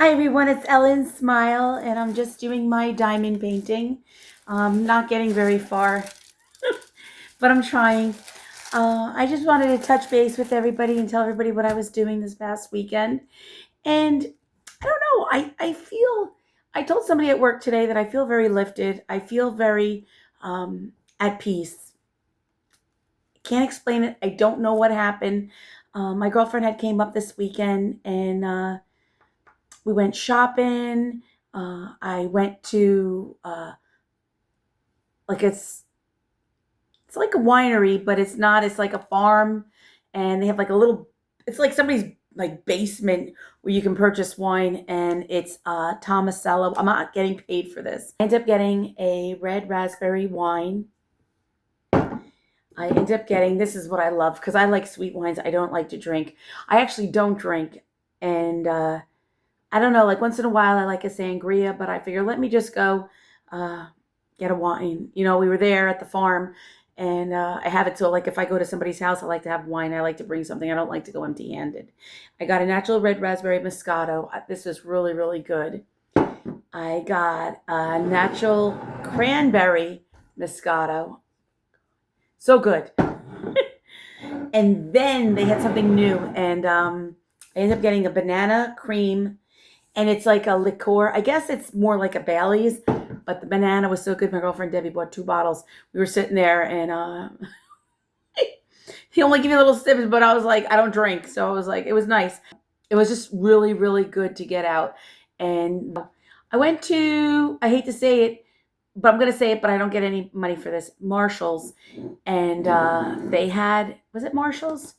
Hi everyone, it's Ellen Smile, and I'm just doing my diamond painting. Not getting very far, but I'm trying. I just wanted to touch base with everybody and tell everybody what I was doing this past weekend. And I don't know, I told somebody at work today that I feel very lifted. I feel very at peace. Can't explain it. I don't know what happened. My girlfriend had came up this weekend, and we went shopping. I went to like it's like a winery, but it's not. It's like a farm, and they have like a little. It's like somebody's like basement where you can purchase wine, and it's Tomasello. I'm not getting paid for this. I ended up getting a red raspberry wine. I ended up getting, this is what I love because I like sweet wines. I don't like to drink. I actually don't drink, and I don't know, like once in a while I like a sangria, but I figure let me just go uh, get a wine. You know, we were there at the farm, and I have it till like if I go to somebody's house, I like to have wine. I like to bring something. I don't like to go empty handed. I got a natural red raspberry Moscato. This was really, really good. I got a natural cranberry Moscato. So good. And then they had something new, and I ended up getting a banana cream, and it's like a liqueur. I guess it's more like a Bailey's, but the banana was so good. My girlfriend Debbie bought 2 bottles. We were sitting there, and he only gave me little sips, but I was like, I don't drink, so I was like, it was nice. It was just really, really good to get out. And I went to, I hate to say it, but I'm gonna say it, but I don't get any money for this. Marshalls, and they had, was it Marshalls?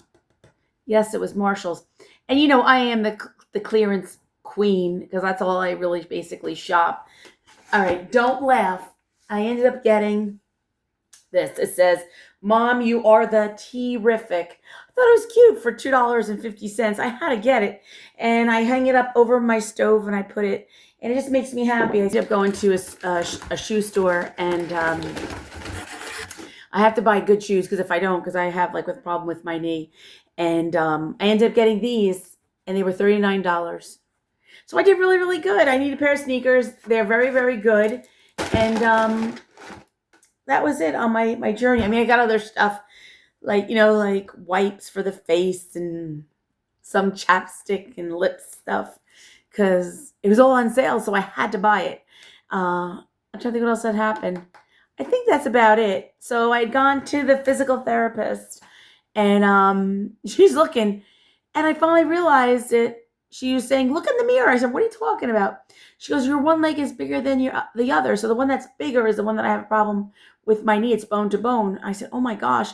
Yes, it was Marshalls. And you know, I am the clearance queen because that's all I really basically shop. All right, don't laugh. I ended up getting this. It says, "Mom, you are the terrific." I thought it was cute for $2.50. I had to get it, and I hang it up over my stove, and I put it, and it just makes me happy. I ended up going to a shoe store, and I have to buy good shoes because if I don't, because I have like with problem with my knee, and I ended up getting these, and they were $39. So I did really, really good. I need a pair of sneakers. They're very, very good, and that was it on my journey. I mean, I got other stuff like like wipes for the face and some chapstick and lip stuff because it was all on sale, so I had to buy it. I'm trying to think what else had happened. I think that's about it. So I'd gone to the physical therapist, and she's looking, and I finally realized it. She was saying, "Look in the mirror." I said, "What are you talking about?" She goes, "Your one leg is bigger than the other. So the one that's bigger is the one that I have a problem with my knee. It's bone to bone." I said, "Oh my gosh."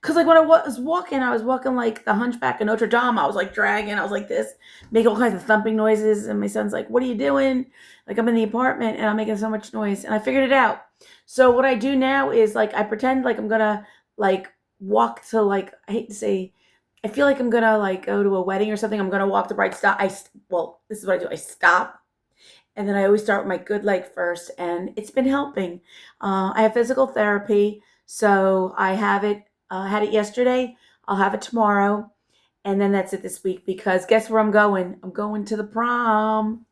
Because like when I was walking like the Hunchback of Notre Dame. I was like dragging. I was like this, making all kinds of thumping noises. And my son's like, "What are you doing?" Like I'm in the apartment and I'm making so much noise. And I figured it out. So what I do now is like I pretend like I'm gonna like walk to, like, I hate to say, I feel like I'm gonna like go to a wedding or something. I'm gonna walk the bride. Stop. Well, this is what I do. I stop, and then I always start with my good leg first, and it's been helping. I have physical therapy, so I have it. Had it yesterday. I'll have it tomorrow, and then that's it this week. Because guess where I'm going? I'm going to the prom.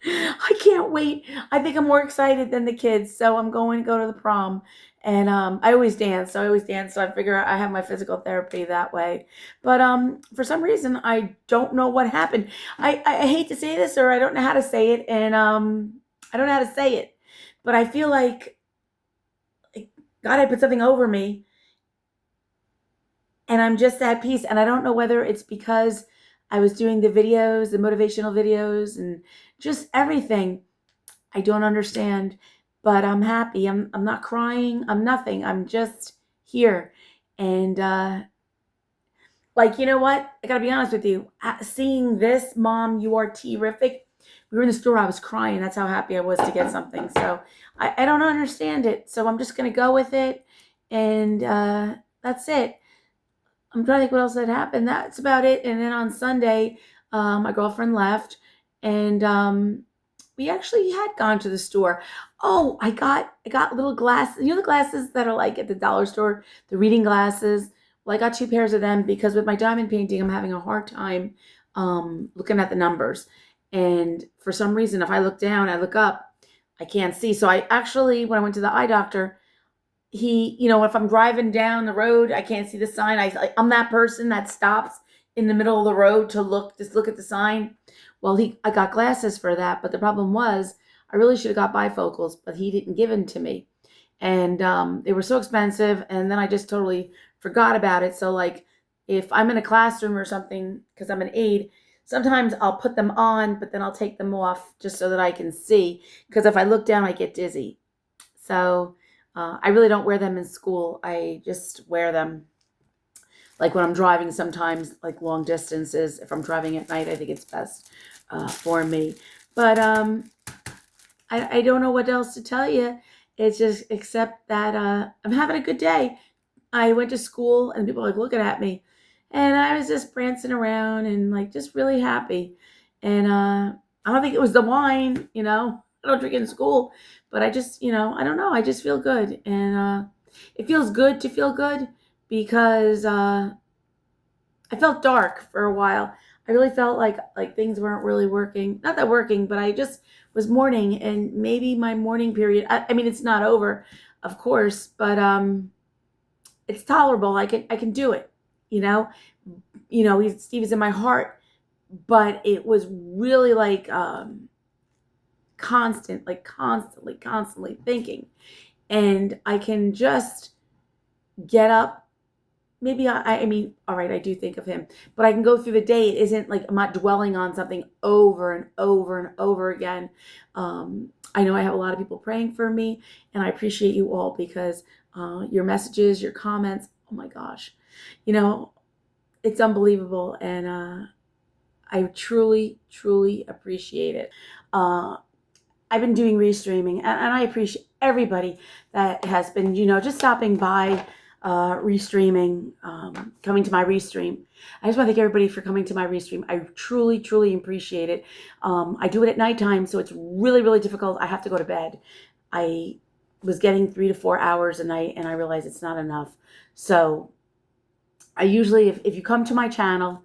I can't wait. I think I'm more excited than the kids. So I'm going to go to the prom. And I always dance. So I always dance. So I figure I have my physical therapy that way. But for some reason, I don't know what happened. I hate to say this, or I don't know how to say it. And I don't know how to say it. But I feel like God had put something over me. And I'm just at peace. And I don't know whether it's because I was doing the videos, the motivational videos, and just everything. I don't understand, but I'm happy. I'm not crying. I'm nothing. I'm just here. And like, you know what? I gotta be honest with you. Seeing this, Mom, you are terrific. We were in the store. I was crying. That's how happy I was to get something. So I don't understand it. So I'm just gonna go with it, and that's it. I'm trying to think what else had happened. That's about it. And then on Sunday, my girlfriend left, and we actually had gone to the store. Oh, I got little glasses. You know the glasses that are like at the dollar store, the reading glasses. Well, I got 2 pairs of them because with my diamond painting, I'm having a hard time looking at the numbers. And for some reason, if I look down, I look up, I can't see. So I actually, when I went to the eye doctor, if I'm driving down the road, I can't see the sign. I'm that person that stops in the middle of the road to just look at the sign. Well, I got glasses for that, but the problem was I really should have got bifocals, but he didn't give them to me, and they were so expensive. And then I just totally forgot about it. So like, if I'm in a classroom or something, because I'm an aide, sometimes I'll put them on, but then I'll take them off just so that I can see. Because if I look down, I get dizzy. So I really don't wear them in school. I just wear them like when I'm driving sometimes, like long distances. If I'm driving at night, I think it's best for me. But I don't know what else to tell you. It's just except that I'm having a good day. I went to school and people were like looking at me, and I was just prancing around and like just really happy. And I don't think it was the wine, I don't drink in school, but I just, I don't know. I just feel good, and it feels good to feel good because I felt dark for a while. I really felt like things weren't really working. Not that working, but I just was mourning, and maybe my mourning period. I mean, it's not over, of course, but it's tolerable. I can do it. You know, Steve is in my heart, but it was really like constantly thinking, and I can just get up. Maybe I mean, all right, I do think of him, but I can go through the day. It isn't like I'm not dwelling on something over and over and over again. I know I have a lot of people praying for me, and I appreciate you all because your messages, your comments, oh my gosh, it's unbelievable. And I truly, truly appreciate it. I've been doing restreaming, and I appreciate everybody that has been, just stopping by, restreaming, coming to my restream. I just want to thank everybody for coming to my restream. I truly, truly appreciate it. I do it at nighttime, so it's really, really difficult. I have to go to bed. I was getting 3 to 4 hours a night, and I realized it's not enough. So I usually, if you come to my channel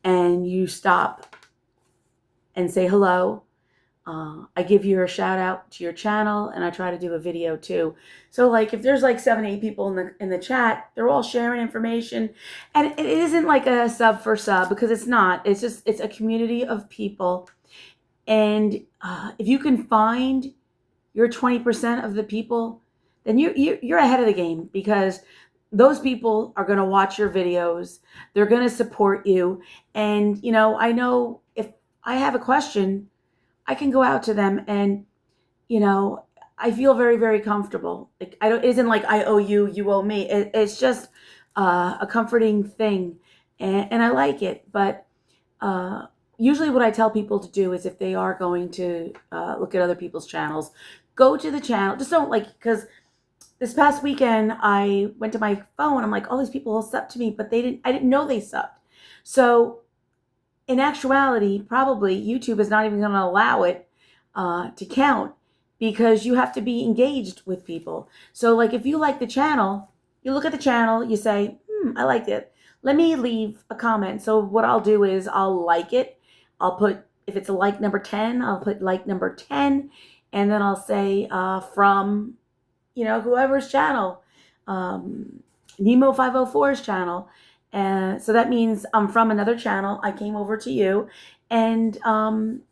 and you stop and say hello, I give you a shout out to your channel, and I try to do a video too. So like if there's like 7, 8 people in the chat, they're all sharing information, and it isn't like a sub for sub, because it's not. It's a community of people, and if you can find your 20% of the people, then you're ahead of the game, because those people are going to watch your videos. They're going to support you, and I know if I have a question, I can go out to them, and I feel very, very comfortable. Like it isn't like I owe you, you owe me. It's just a comforting thing, and I like it. But usually, what I tell people to do is, if they are going to look at other people's channels, go to the channel. Just don't because this past weekend I went to my phone. I'm like, all these people all subbed to me, but I didn't know they subbed. So in actuality, probably YouTube is not even going to allow it to count, because you have to be engaged with people. So like if you like the channel, you look at the channel, you say, I like it. Let me leave a comment. So what I'll do is I'll like it. I'll put, if it's a like number 10, I'll put like number 10. And then I'll say from, whoever's channel, Nemo 504's channel. And so that means I'm from another channel. I came over to you, and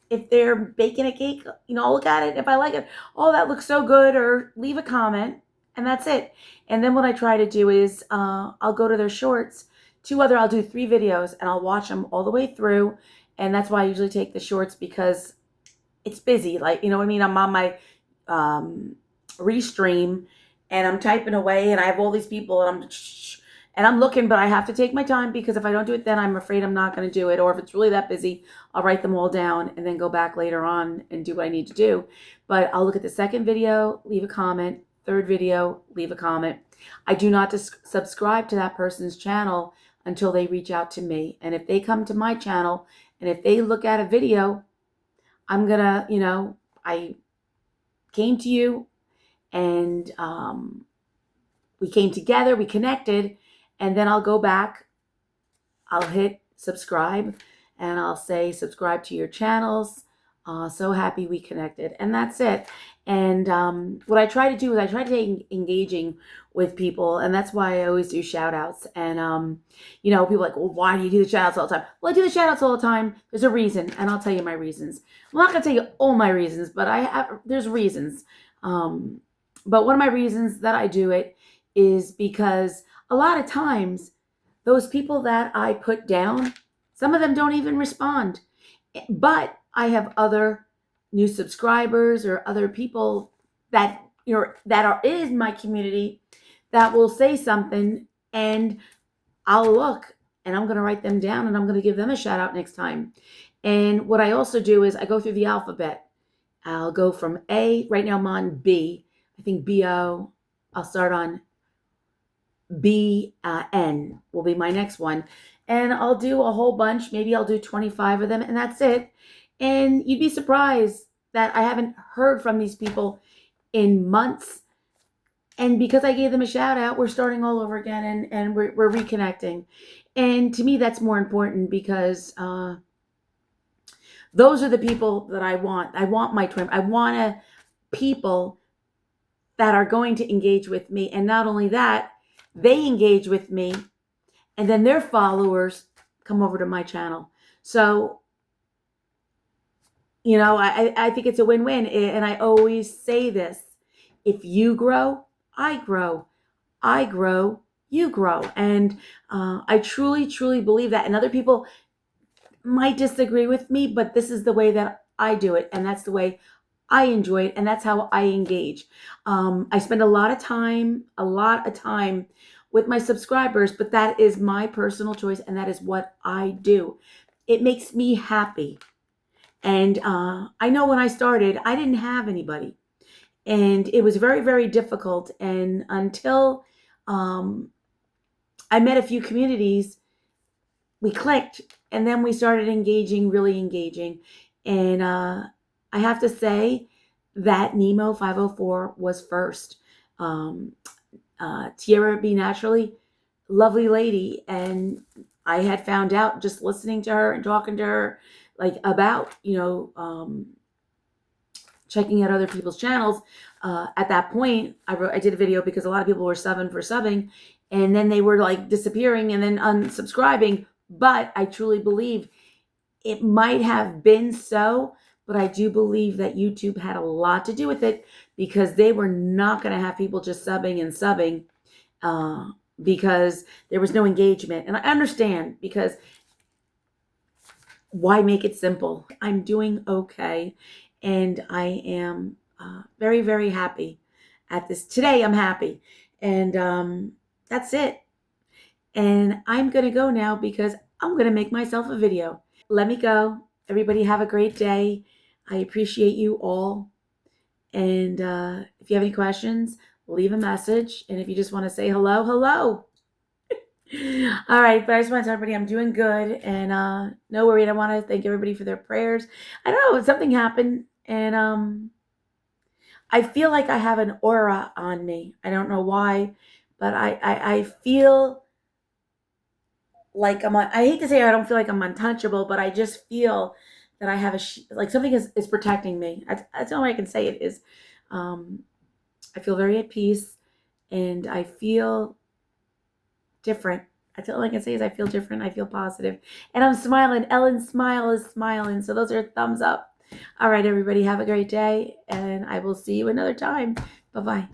if they're baking a cake, I'll look at it. If I like it, oh, that looks so good, or leave a comment, and that's it. And then what I try to do is I'll go to their shorts. I'll do 3 videos, and I'll watch them all the way through. And that's why I usually take the shorts, because it's busy. Like, you know what I mean? I'm on my restream, and I'm typing away, and I have all these people, and I'm looking, but I have to take my time, because if I don't do it then, I'm afraid I'm not going to do it. Or if it's really that busy, I'll write them all down and then go back later on and do what I need to do. But I'll look at the second video, leave a comment, third video, leave a comment. I do not subscribe to that person's channel until they reach out to me. And if they come to my channel, and if they look at a video, I'm going to, I came to you, and we came together, we connected, and then I'll go back, I'll hit subscribe, and I'll say subscribe to your channels. So happy we connected, and that's it. And what I try to do is I try to take engaging with people, and that's why I always do shout outs. And people are like, well, why do you do the shout outs all the time? Well, I do the shout outs all the time. There's a reason, and I'll tell you my reasons. I'm not gonna tell you all my reasons, but there's reasons. But one of my reasons that I do it is because a lot of times those people that I put down, some of them don't even respond. But I have other new subscribers or other people that that are in my community that will say something, and I'll look and I'm going to write them down and I'm going to give them a shout out next time. And what I also do is I go through the alphabet. I'll go from A. Right now I'm on B. I think B-O. I'll start on B-N will be my next one. And I'll do a whole bunch. Maybe I'll do 25 of them, and that's it. And you'd be surprised that I haven't heard from these people in months. And because I gave them a shout out, we're starting all over again, and we're reconnecting. And to me, that's more important because those are the people that I want. I want my twin. I want people that are going to engage with me. And not only that, they engage with me, and then their followers come over to my channel. So, I think it's a win-win. And I always say this: if you grow, I grow. I grow, you grow. And I truly, truly believe that. And other people might disagree with me, but this is the way that I do it. And that's the way I enjoy it. And that's how I engage. I spend a lot of time with my subscribers, but that is my personal choice. And that is what I do. It makes me happy. And I know when I started, I didn't have anybody. And it was very, very difficult. And until I met a few communities, we clicked. And then we started really engaging. And I have to say that Nemo 504 was first. Tierra Be Naturally, lovely lady. And I had found out just listening to her and talking to her, like about, checking out other people's channels. At that point, I did a video because a lot of people were subbing for subbing, and then they were like disappearing and then unsubscribing. But I truly believe it might have been so, but I do believe that YouTube had a lot to do with it, because they were not going to have people just subbing and subbing because there was no engagement. And I understand, because why make it simple? I'm doing okay. And I am very, very happy at this. Today, I'm happy. And that's it. And I'm going to go now because I'm going to make myself a video. Let me go. Everybody have a great day. I appreciate you all. And if you have any questions, leave a message. And if you just want to say hello, hello. All right, but I just want to tell everybody I'm doing good, and no worry. I want to thank everybody for their prayers. I don't know, something happened, and I feel like I have an aura on me. I don't know why, but I feel like I hate to say I don't feel like I'm untouchable, but I just feel that I have like something is protecting me. That's the only way I can say it is. I feel very at peace, and I feel different. That's all I can say is I feel different. I feel positive. And I'm smiling. Ellen's smile is smiling. So those are thumbs up. All right, everybody, have a great day. And I will see you another time. Bye-bye.